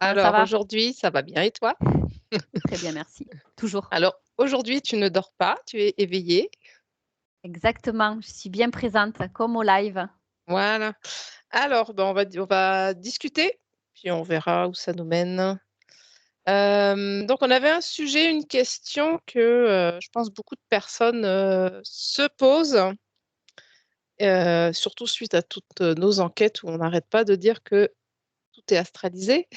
Comment ça Alors va? aujourd'hui, ça va bien et toi? Très bien, merci. Toujours. Alors aujourd'hui, tu ne dors pas, tu es éveillée. Exactement, je suis bien présente, comme au live. Voilà. Alors, ben, on va discuter, puis on verra où ça nous mène. Donc on avait un sujet, une question que je pense beaucoup de personnes se posent, surtout suite à toutes nos enquêtes où on n'arrête pas de dire que tout est astralisé.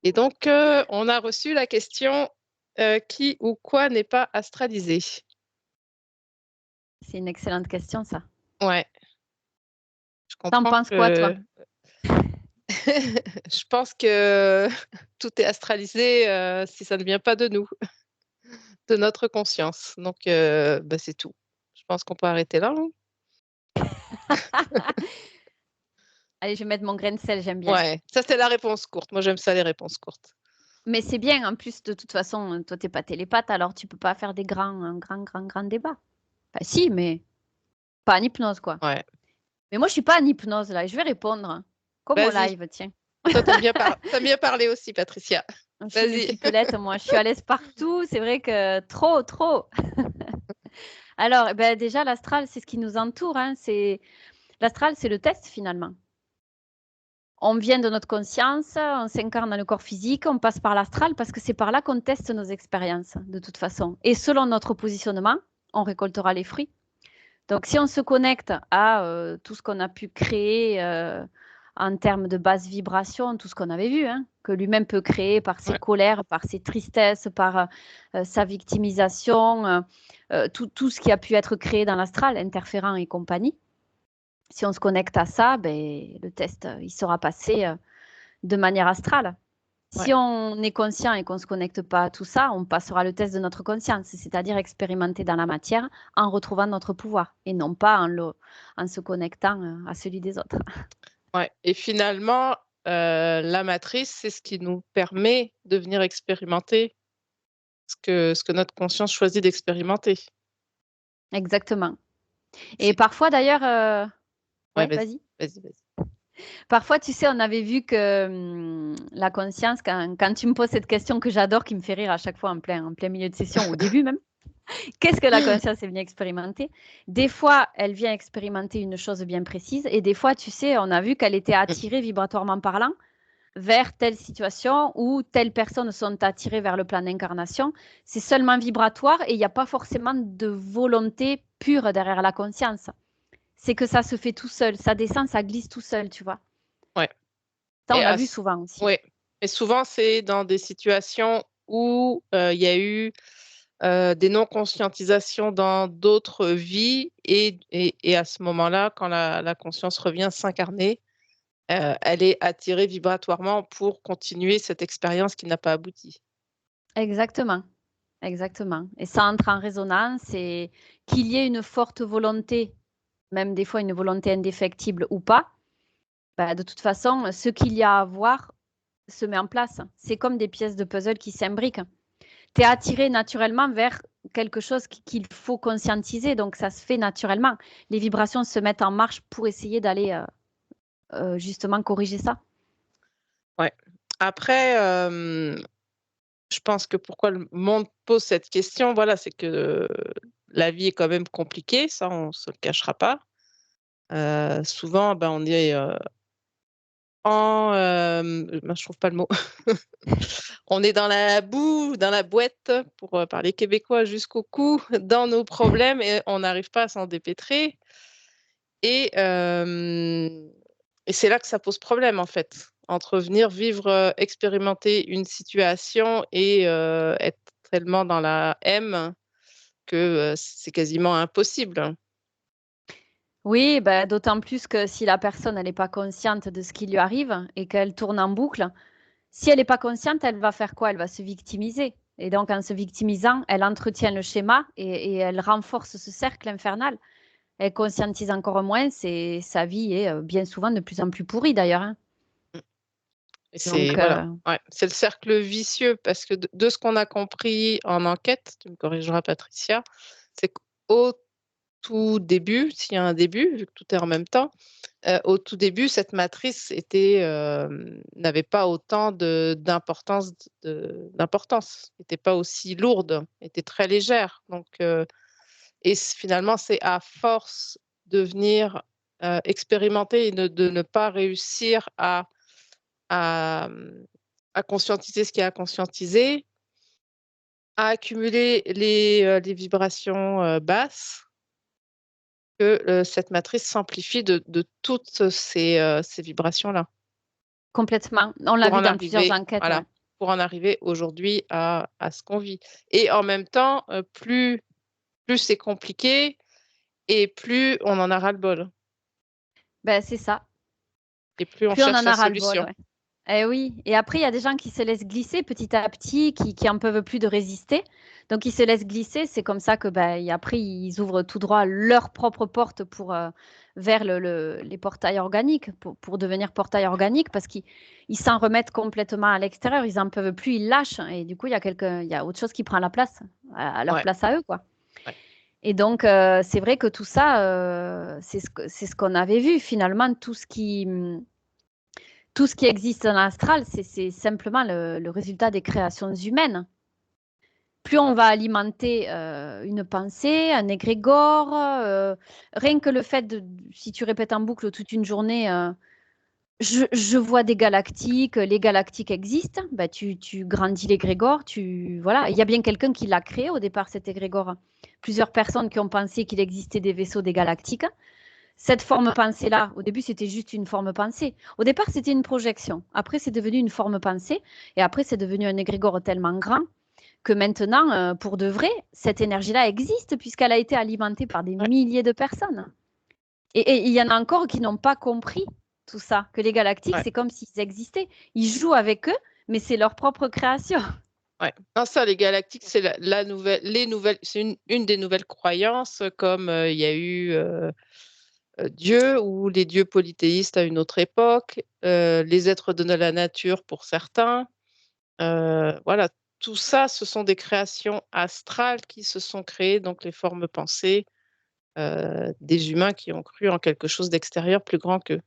Et donc on a reçu la question qui ou quoi n'est pas astralisé? C'est une excellente question, ça. Ouais. Je T'en comprends penses quoi, toi? que je pense que tout est astralisé si ça ne vient pas de nous, de notre conscience. Donc, bah, c'est tout. Je pense qu'on peut arrêter là, hein. Allez, je vais mettre mon grain de sel, j'aime bien. Ouais, ça c'est la réponse courte. Moi, j'aime ça les réponses courtes. Mais c'est bien, en plus, de toute façon, toi, t'es pas télépathe, alors tu peux pas faire des grands, un grand débat. Enfin, si, mais pas en hypnose, quoi. Ouais. Mais moi, je suis pas en hypnose, là, et je vais répondre, comme au Vas-y. live, tiens. Toi, t'aimes bien parler aussi, Patricia. Je suis Vas-y. multipelette, moi, je suis à l'aise partout, c'est vrai que trop, trop. Alors, eh ben, déjà, l'astral, c'est ce qui nous entoure, hein, l'astral, c'est le test, finalement. On vient de notre conscience, on s'incarne dans le corps physique, on passe par l'astral parce que c'est par là qu'on teste nos expériences, de toute façon. Et selon notre positionnement, on récoltera les fruits. Donc, si on se connecte à tout ce qu'on a pu créer en termes de basse vibration, tout ce qu'on avait vu, hein, que lui-même peut créer par ses Ouais, colères, par ses tristesses, par sa victimisation, tout ce qui a pu être créé dans l'astral, interférent et compagnie. Si on se connecte à ça, ben, le test, il sera passé de manière astrale. ouais, Si on est conscient et qu'on ne se connecte pas à tout ça, on passera le test de notre conscience, c'est-à-dire expérimenter dans la matière en retrouvant notre pouvoir et non pas en se connectant à celui des autres. ouais. Et finalement, la matrice, c'est ce qui nous permet de venir expérimenter ce que notre conscience choisit d'expérimenter. Exactement. Et Si... parfois d'ailleurs, Ouais, ouais, vas-y, vas-y. vas-y, vas-y. Parfois, tu sais, on avait vu que la conscience, quand tu me poses cette question que j'adore, qui me fait rire à chaque fois en plein milieu de session, au début même, qu'est-ce que la conscience est venue expérimenter? Des fois, elle vient expérimenter une chose bien précise, et des fois, tu sais, on a vu qu'elle était attirée vibratoirement parlant vers telle situation ou telles personnes sont attirées vers le plan d'incarnation. C'est seulement vibratoire et il n'y a pas forcément de volonté pure derrière la conscience. C'est que ça se fait tout seul, ça descend, ça glisse tout seul, tu vois. Ouais. Ça, on Et l'a vu souvent aussi. ouais. Et souvent, c'est dans des situations où il y a eu des non-conscientisations dans d'autres vies et à ce moment-là, quand la conscience revient s'incarner, elle est attirée vibratoirement pour continuer cette expérience qui n'a pas abouti. Exactement, exactement. Et ça entre en résonance et qu'il y ait une forte volonté, même des fois une volonté indéfectible ou pas, bah, de toute façon, ce qu'il y a à voir se met en place. C'est comme des pièces de puzzle qui s'imbriquent. Tu es attiré naturellement vers quelque chose qu'il faut conscientiser, donc ça se fait naturellement. Les vibrations se mettent en marche pour essayer d'aller justement corriger ça. Ouais. Après, je pense que pourquoi le monde pose cette question, voilà, c'est que la vie est quand même compliquée, ça, on ne se le cachera pas. Souvent, ben, on est mince, je trouve pas le mot. On est dans la boue, dans la boîte, pour parler québécois, jusqu'au cou, dans nos problèmes et on n'arrive pas à s'en dépêtrer. Et, et c'est là que ça pose problème, en fait, entre venir vivre, expérimenter une situation et être tellement dans la M que c'est quasiment impossible. Oui, bah, d'autant plus que si la personne elle n'est pas consciente de ce qui lui arrive et qu'elle tourne en boucle, si elle n'est pas consciente, elle va faire quoi? Elle va se victimiser. Et donc, en se victimisant, elle entretient le schéma et elle renforce ce cercle infernal. Elle conscientise encore moins, sa vie est bien souvent de plus en plus pourrie d'ailleurs, hein. Mmh. Et c'est Donc, voilà, ouais, c'est le cercle vicieux parce que de ce qu'on a compris en enquête, tu me corrigeras Patricia, c'est qu'au tout début, s'il y a un début, vu que tout est en même temps, au tout début, cette matrice n'avait pas autant d'importance, n'était pas aussi lourde, était très légère. Donc, finalement, c'est à force de venir expérimenter et de ne pas réussir à, à conscientiser ce qu'il y a à conscientiser, à accumuler les vibrations basses, que cette matrice s'amplifie de toutes ces vibrations-là. Complètement. On l'a Pour vu en dans plusieurs arriver, enquêtes, voilà, ouais. pour en arriver aujourd'hui à ce qu'on vit. Et en même temps, plus c'est compliqué et plus on en a ras-le-bol Ben, c'est ça. et plus on Plus on cherche en la a ras-le-bol, solution. ouais. Eh oui. Et après, il y a des gens qui se laissent glisser petit à petit, qui en peuvent plus de résister. Donc, ils se laissent glisser. C'est comme ça que, ben, après, ils ouvrent tout droit leur propre porte vers les portails organiques, pour devenir portail organique, parce qu'ils s'en remettent complètement à l'extérieur. Ils en peuvent plus, ils lâchent. Et du coup, il y a autre chose qui prend la place, à leur Ouais, place à eux, quoi. ouais, Et donc, c'est vrai que tout ça, c'est ce qu'on avait vu finalement, tout ce qui existe dans l'astral, c'est simplement le résultat des créations humaines. Plus on va alimenter une pensée, un égrégore, rien que le fait si tu répètes en boucle toute une journée, je vois des galactiques, les galactiques existent, bah, tu grandis l'égrégore, voilà. Il y a bien quelqu'un qui l'a créé au départ, cet égrégore. Plusieurs personnes qui ont pensé qu'il existait des vaisseaux des galactiques. Cette forme pensée-là, au début, c'était juste une forme pensée. Au départ, c'était une projection. Après, c'est devenu une forme pensée. Et après, c'est devenu un égrégore tellement grand que maintenant, pour de vrai, cette énergie-là existe puisqu'elle a été alimentée par des ouais, milliers de personnes. Et il y en a encore qui n'ont pas compris tout ça, que les galactiques, ouais, c'est comme s'ils existaient. Ils jouent avec eux, mais c'est leur propre création. ouais. Non, ça, les galactiques, c'est c'est une des nouvelles croyances, comme il y a eu Dieu ou les dieux polythéistes à une autre époque, les êtres de la nature pour certains. Voilà, tout ça, ce sont des créations astrales qui se sont créées, donc les formes pensées des humains qui ont cru en quelque chose d'extérieur plus grand qu'eux.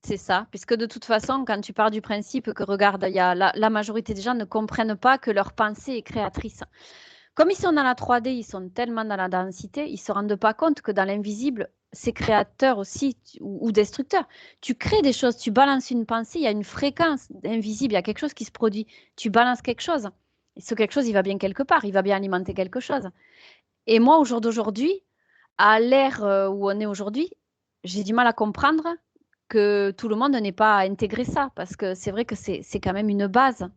C'est ça, puisque de toute façon, quand tu pars du principe que, regarde, il y a la majorité des gens ne comprennent pas que leur pensée est créatrice. Comme ils sont dans la 3D, ils sont tellement dans la densité, ils ne se rendent pas compte que dans l'invisible, c'est créateur aussi ou destructeur. Tu crées des choses, tu balances une pensée, il y a une fréquence invisible, il y a quelque chose qui se produit. Tu balances quelque chose. Et ce quelque chose, il va bien quelque part, il va bien alimenter quelque chose. Et moi, au jour d'aujourd'hui, à l'ère où on est aujourd'hui, j'ai du mal à comprendre que tout le monde n'ait pas intégré ça, parce que c'est vrai que c'est quand même une base.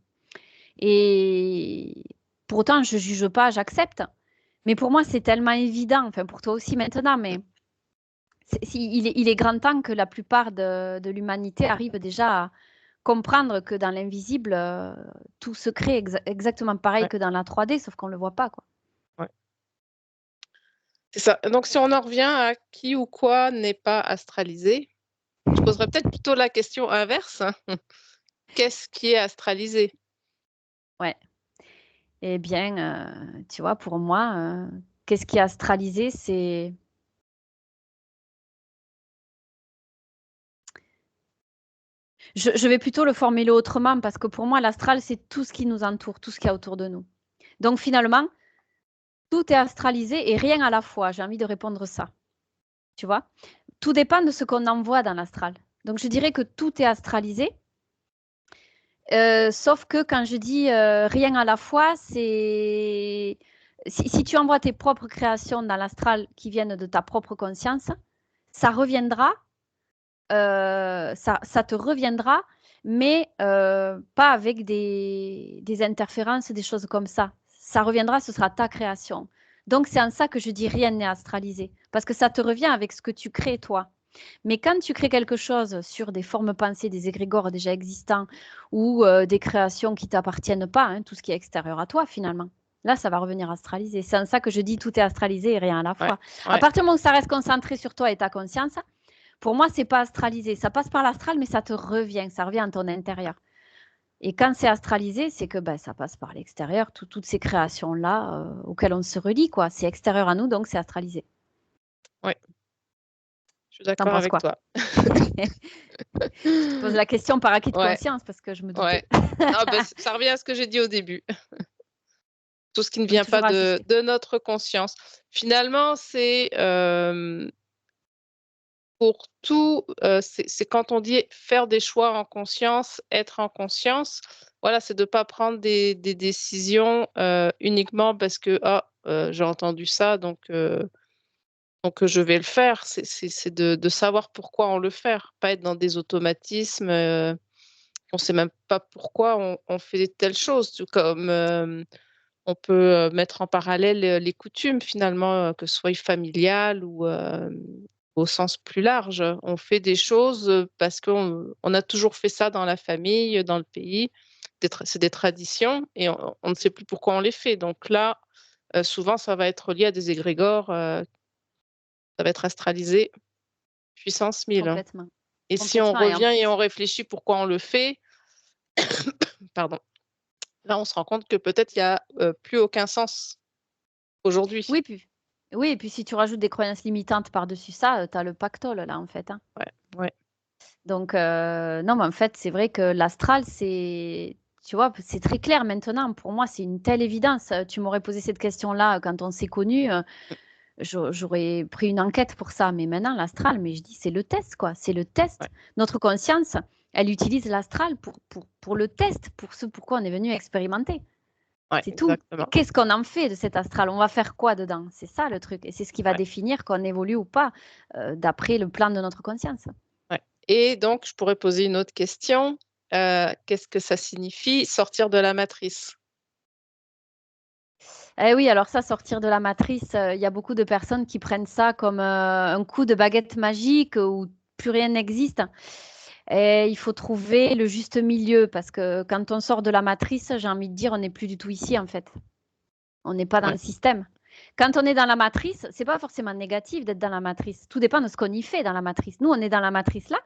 Et pour autant, je ne juge pas, j'accepte. Mais pour moi, c'est tellement évident, enfin pour toi aussi maintenant, mais il est grand temps que la plupart de l'humanité arrive déjà à comprendre que dans l'invisible, tout se crée exactement pareil Ouais, que dans la 3D, sauf qu'on ne le voit pas, quoi. ouais. C'est ça. Donc, si on en revient à qui ou quoi n'est pas astralisé, je poserais peut-être plutôt la question inverse. Qu'est-ce qui est astralisé? Ouais. Eh bien, tu vois, pour moi, qu'est-ce qui est astralisé, c'est... Je vais plutôt le formuler autrement parce que pour moi, l'astral, c'est tout ce qui nous entoure, tout ce qu'il y a autour de nous. Donc finalement, tout est astralisé et rien à la fois. J'ai envie de répondre ça. Tu vois? Tout dépend de ce qu'on envoie dans l'astral. Donc je dirais que tout est astralisé, sauf que quand je dis rien à la fois, c'est si tu envoies tes propres créations dans l'astral qui viennent de ta propre conscience, ça reviendra, ça te reviendra, mais pas avec des interférences, des choses comme ça. Ça reviendra, ce sera ta création. Donc c'est en ça que je dis rien n'est astralisé, parce que ça te revient avec ce que tu crées toi. Mais quand tu crées quelque chose sur des formes pensées, des égrégores déjà existants ou des créations qui ne t'appartiennent pas, hein, tout ce qui est extérieur à toi finalement, là, ça va revenir astralisé. C'est en ça que je dis tout est astralisé et rien à la Ouais, fois. À ouais, partir du moment où ça reste concentré sur toi et ta conscience, pour moi, c'est pas astralisé. Ça passe par l'astral, mais ça te revient, ça revient en ton intérieur. Et quand c'est astralisé, c'est que ben, ça passe par l'extérieur, toutes ces créations-là auxquelles on se relie, quoi. C'est extérieur à nous, donc c'est astralisé. ouais. suis T'en d'accord penses avec quoi? toi. Je te pose la question par acquis de Ouais, conscience parce que je me doutais. ouais. Ah bah, ça revient à ce que j'ai dit au début. Tout ce qui ne Donc vient pas toujours de ajuster. notre conscience. Finalement, c'est, pour tout, c'est quand on dit faire des choix en conscience, être en conscience, voilà, c'est de pas prendre des décisions, uniquement parce que: «Ah, j'ai entendu ça donc je vais le faire». C'est de savoir pourquoi on le fait, pas être dans des automatismes, on sait même pas pourquoi on fait telle chose. Tout comme, on peut, mettre en parallèle, les coutumes finalement, que ce soit familiales ou, au sens plus large. On fait des choses, parce qu'on a toujours fait ça dans la famille, dans le pays. C'est des traditions et on ne sait plus pourquoi on les fait. Donc là, souvent ça va être lié à des égrégores, ça va être astralisé puissance 1000. Complètement. Et si on Complètement. Et en revient et plus, on réfléchit pourquoi on le fait, pardon, là on se rend compte que peut-être il y a, plus aucun sens aujourd'hui. oui, puis oui, et puis si tu rajoutes des croyances limitantes par-dessus ça, tu as le pactole là, en fait, hein. Ouais, ouais, Donc non, mais en fait, c'est vrai que l'astral, tu vois, c'est très clair maintenant. Pour moi, c'est une telle évidence. Tu m'aurais posé cette question-là quand on s'est connus, j'aurais pris une enquête pour ça. Mais maintenant, l'astral, mais je dis, c'est le test, quoi. C'est le ouais, test. Notre conscience, elle utilise l'astral pour le test, pour ce pourquoi on est venu expérimenter. ouais, C'est tout. Et exactement. qu'est-ce qu'on en fait de cet astral? On va faire quoi dedans? C'est ça le truc. Et c'est ce qui va Ouais, définir qu'on évolue ou pas, d'après le plan de notre conscience. ouais. Et donc je pourrais poser une autre question, qu'est-ce que ça signifie sortir de la matrice? Eh oui, alors ça, sortir de la matrice, il y a beaucoup de personnes qui prennent ça comme, un coup de baguette magique où plus rien n'existe et il faut trouver le juste milieu parce que quand on sort de la matrice, j'ai envie de dire, on n'est plus du tout ici, en fait. On n'est pas dans Ouais, le système. Quand on est dans la matrice, c'est pas forcément négatif d'être dans la matrice. Tout dépend de ce qu'on y fait dans la matrice. Nous, on est dans la matrice là,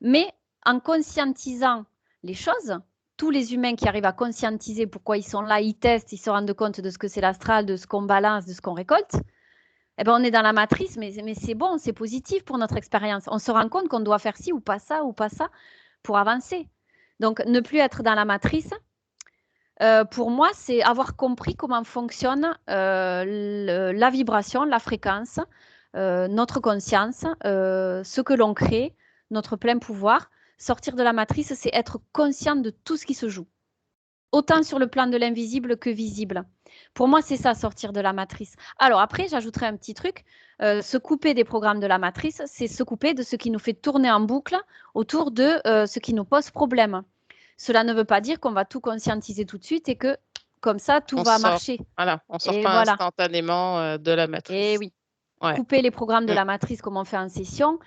mais en conscientisant les choses, tous les humains qui arrivent à conscientiser pourquoi ils sont là, ils testent, ils se rendent compte de ce que c'est l'astral, de ce qu'on balance, de ce qu'on récolte, eh ben on est dans la matrice, mais c'est bon, c'est positif pour notre expérience. On se rend compte qu'on doit faire ci ou pas ça pour avancer. Donc, ne plus être dans la matrice, pour moi, c'est avoir compris comment fonctionne la vibration, la fréquence, notre conscience, ce que l'on crée, notre plein pouvoir. Sortir de la matrice, c'est être conscient de tout ce qui se joue, autant sur le plan de l'invisible que visible. Pour moi, c'est ça, sortir de la matrice. Alors après, j'ajouterai un petit truc. Se couper des programmes de la matrice, c'est se couper de ce qui nous fait tourner en boucle autour de ce qui nous pose problème. Cela ne veut pas dire qu'on va tout conscientiser tout de suite et que comme ça, tout on va sort marcher. voilà, on sort Et pas voilà. instantanément, de la Et matrice. oui. Ouais. Couper les programmes de Mmh. la matrice comme on fait en session,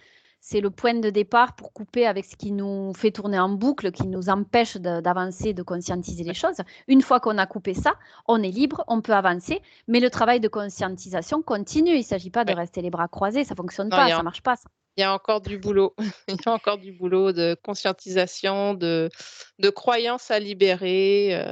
c'est le point de départ pour couper avec ce qui nous fait tourner en boucle, qui nous empêche d'avancer, de conscientiser les Ouais, choses. Une fois qu'on a coupé ça, on est libre, on peut avancer, mais le travail de conscientisation continue. Il ne s'agit pas de ouais. rester les bras croisés, ça ne fonctionne Non, pas, ça ne marche pas. Ça. il y a encore du boulot. Il y a encore du boulot de conscientisation, de croyances à libérer,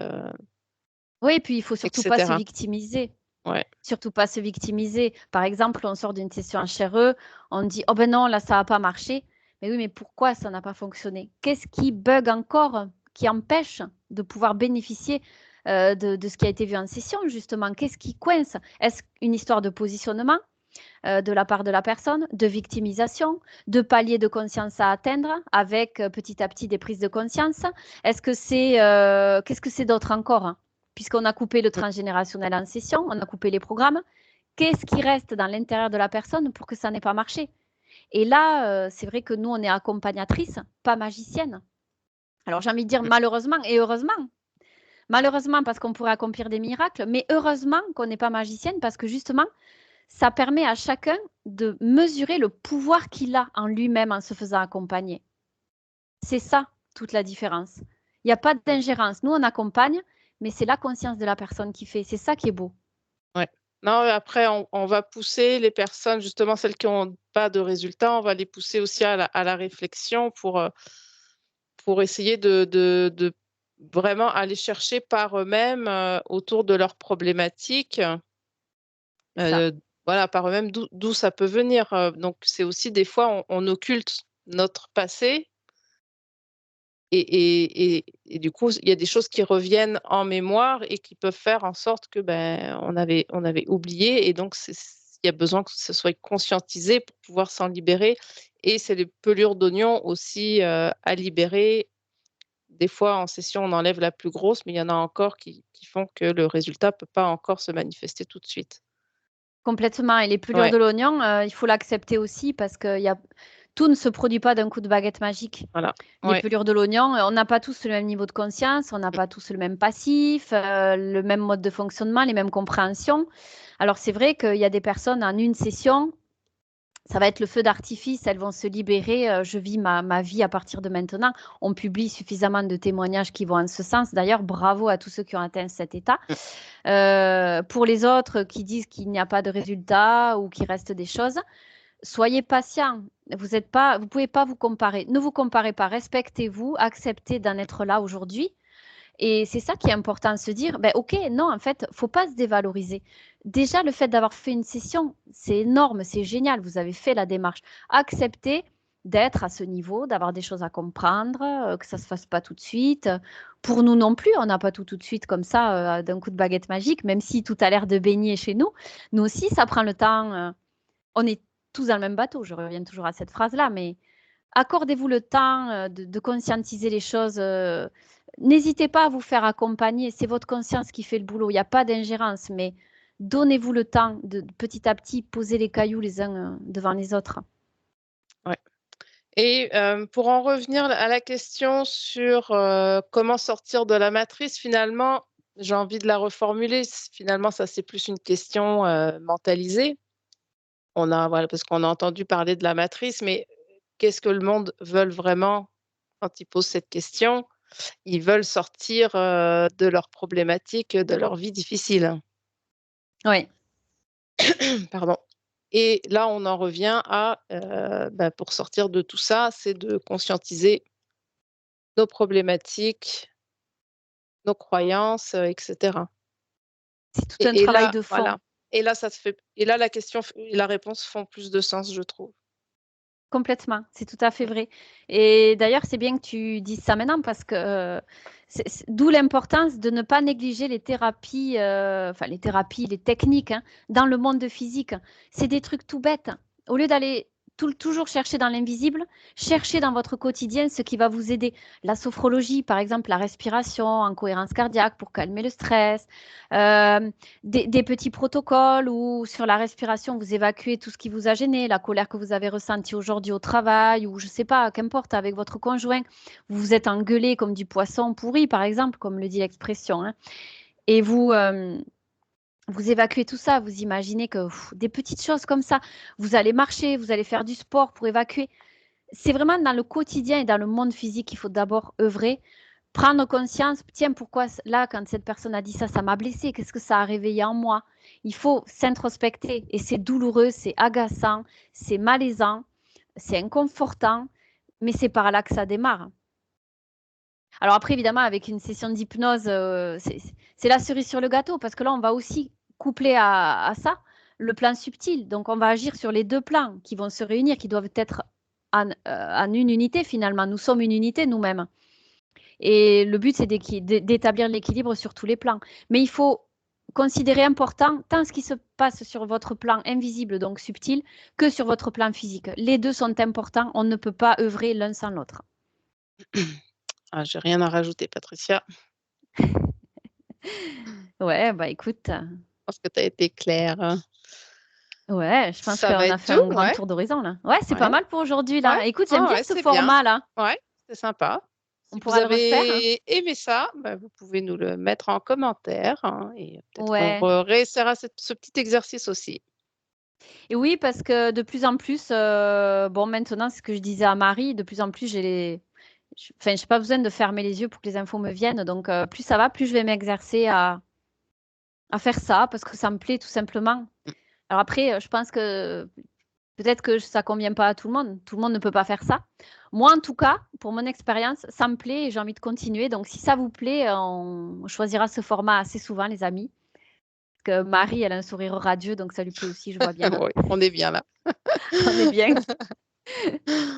Oui, et puis il faut et surtout pas se cetera. victimiser. Ouais, Surtout pas se victimiser. Par exemple, on sort d'une session HRE, on dit: «Oh ben non, là, ça a pas marché». Mais oui, mais pourquoi ça n'a pas fonctionné? Qu'est-ce qui bug encore, qui empêche de pouvoir bénéficier, de ce qui a été vu en session justement? Qu'est-ce qui coince? Est-ce une histoire de positionnement, de la part de la personne, de victimisation, de palier de conscience à atteindre avec, petit à petit des prises de conscience? Est-ce que c'est, qu'est-ce que c'est d'autre encore, hein? Puisqu'on a coupé le mmh, transgénérationnel en session, on a coupé les programmes. Qu'est-ce qui reste dans l'intérieur de la personne pour que ça n'ait pas marché? Et là, c'est vrai que nous, on est accompagnatrice, pas magicienne. Alors j'ai envie de dire mmh. malheureusement et heureusement. Malheureusement parce qu'on pourrait accomplir des miracles, mais heureusement qu'on n'est pas magicienne parce que justement, ça permet à chacun de mesurer le pouvoir qu'il a en lui-même en se faisant accompagner. C'est ça toute la différence. Il n'y a pas d'ingérence. Nous, on accompagne, mais c'est la conscience de la personne qui fait. C'est ça qui est beau. Ouais. Non, mais après on va pousser les personnes, justement celles qui ont pas de résultats, on va les pousser aussi à la réflexion pour essayer de vraiment aller chercher par eux-mêmes, autour de leurs problématiques, C'est ça. voilà, par eux-mêmes d'où ça peut venir. Donc c'est aussi des fois on occulte notre passé et du coup il y a des choses qui reviennent en mémoire et qui peuvent faire en sorte que ben on avait oublié et donc il y a besoin que ce soit conscientisé pour pouvoir s'en libérer et c'est les pelures d'oignon aussi à libérer. Des fois en session on enlève la plus grosse, mais il y en a encore qui font que le résultat peut pas encore se manifester tout de suite. Complètement. Et les pelures Ouais, de l'oignon, il faut l'accepter aussi parce que tout ne se produit pas d'un coup de baguette magique. voilà. Les Ouais. pelures de l'oignon, on n'a pas tous le même niveau de conscience, on n'a pas tous le même passif, le même mode de fonctionnement, les mêmes compréhensions. Alors c'est vrai qu'il y a des personnes en une session, ça va être le feu d'artifice, elles vont se libérer, je vis ma vie à partir de maintenant. On publie suffisamment de témoignages qui vont en ce sens. D'ailleurs, bravo à tous ceux qui ont atteint cet état. Pour les autres qui disent qu'il n'y a pas de résultat ou qu'il reste des choses, soyez patient. Vous pouvez pas vous comparer. Ne vous comparez pas. Respectez-vous. Acceptez d'en être là aujourd'hui. Et c'est ça qui est important de se dire, ben ok, non, en fait, faut pas se dévaloriser. Déjà, le fait d'avoir fait une session, c'est énorme, c'est génial. Vous avez fait la démarche. Acceptez d'être à ce niveau, d'avoir des choses à comprendre, que ça se fasse pas tout de suite. Pour nous non plus, on n'a pas tout de suite comme ça, d'un coup de baguette magique, même si tout a l'air de baigner chez nous. Nous aussi, ça prend le temps. On est tous dans le même bateau. Je reviens toujours à cette phrase-là, mais accordez-vous le temps de conscientiser les choses. N'hésitez pas à vous faire accompagner. C'est votre conscience qui fait le boulot. Il n'y a pas d'ingérence, mais donnez-vous le temps de petit à petit poser les cailloux les uns devant les autres. Ouais. Et pour en revenir à la question sur comment sortir de la matrice, finalement, j'ai envie de la reformuler. Finalement, ça, c'est plus une question mentalisée. Voilà, parce qu'on a entendu parler de la matrice, mais qu'est-ce que le monde veut vraiment quand ils posent cette question? Ils veulent sortir de leurs problématiques, de leur vie difficile. Oui, Pardon. Et là, on en revient à, bah, pour sortir de tout ça, c'est de conscientiser nos problématiques, nos croyances, et cetera. c'est tout un Et travail là, de fond. voilà. Et là, la question et la réponse font plus de sens, je trouve. Complètement, c'est tout à fait vrai. Et d'ailleurs, c'est bien que tu dises ça maintenant parce que d'où l'importance de ne pas négliger les thérapies, enfin les thérapies, les techniques hein, dans le monde physique. C'est des trucs tout bêtes. Au lieu d'aller toujours chercher dans l'invisible, cherchez dans votre quotidien ce qui va vous aider. La sophrologie, par exemple, la respiration en cohérence cardiaque pour calmer le stress, euh, des petits protocoles où sur la respiration, vous évacuez tout ce qui vous a gêné, la colère que vous avez ressentie aujourd'hui au travail ou je ne sais pas, qu'importe, avec votre conjoint. Vous vous êtes engueulé comme du poisson pourri, par exemple, comme le dit l'expression. Hein, et vous évacuez tout ça. Vous imaginez que des petites choses comme ça, vous allez marcher, vous allez faire du sport pour évacuer. C'est vraiment dans le quotidien et dans le monde physique qu'il faut d'abord œuvrer prendre conscience, tiens, pourquoi là, quand cette personne a dit ça, ça m'a blessé, qu'est-ce que ça a réveillé en moi? Il faut s'introspecter et c'est douloureux, c'est agaçant, c'est malaisant, c'est inconfortant, mais c'est par là que ça démarre. Alors après, évidemment, avec une session d'hypnose, c'est la cerise sur le gâteau parce que là, on va aussi coupler à ça le plan subtil. Donc, on va agir sur les deux plans qui vont se réunir, qui doivent être en une unité finalement. Nous sommes une unité nous-mêmes. Et le but, c'est d'établir l'équilibre sur tous les plans. Mais il faut considérer important tant ce qui se passe sur votre plan invisible, donc subtil, que sur votre plan physique. Les deux sont importants, on ne peut pas œuvrer l'un sans l'autre. Ah, j'ai rien à rajouter, Patricia. Ouais, bah écoute, Je pense que tu as été claire. ouais, je pense Ça va qu'on a être fait tout, un grand ouais. tour d'horizon là. Ouais, c'est pas Ouais, mal pour aujourd'hui ouais. là. Écoute, j'aime Ah bien ouais, ce c'est bien. format là. Ouais, c'est sympa. On Si vous pourra le refaire, hein. avez aimé ça, bah, vous pouvez nous le mettre en commentaire, hein, et peut-être qu'on Ouais. réessaiera ce petit exercice aussi. Et oui, parce que de plus en plus, bon, maintenant, c'est ce que je disais à Marie, de plus en plus, enfin, j'ai pas besoin de fermer les yeux pour que les infos me viennent. Donc, plus ça va, plus je vais m'exercer à faire ça parce que ça me plaît tout simplement. Alors après, je pense que peut-être que ça convient pas à tout le monde. Tout le monde ne peut pas faire ça. Moi, en tout cas, pour mon expérience, ça me plaît et j'ai envie de continuer. Donc, si ça vous plaît, on choisira ce format assez souvent, les amis. que Marie, elle a un sourire radieux, donc ça lui plaît aussi, je vois bien. Oui, on est bien là. On est bien.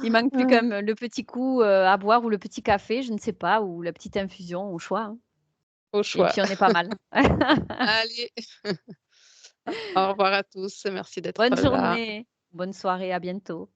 Il manque plus que le petit coup à boire ou le petit café, je ne sais pas, ou la petite infusion au choix. Hein. Au Et choix. puis on est pas mal. Allez, au revoir à tous. Merci d'être Bonne là. journée, bonne soirée, à bientôt.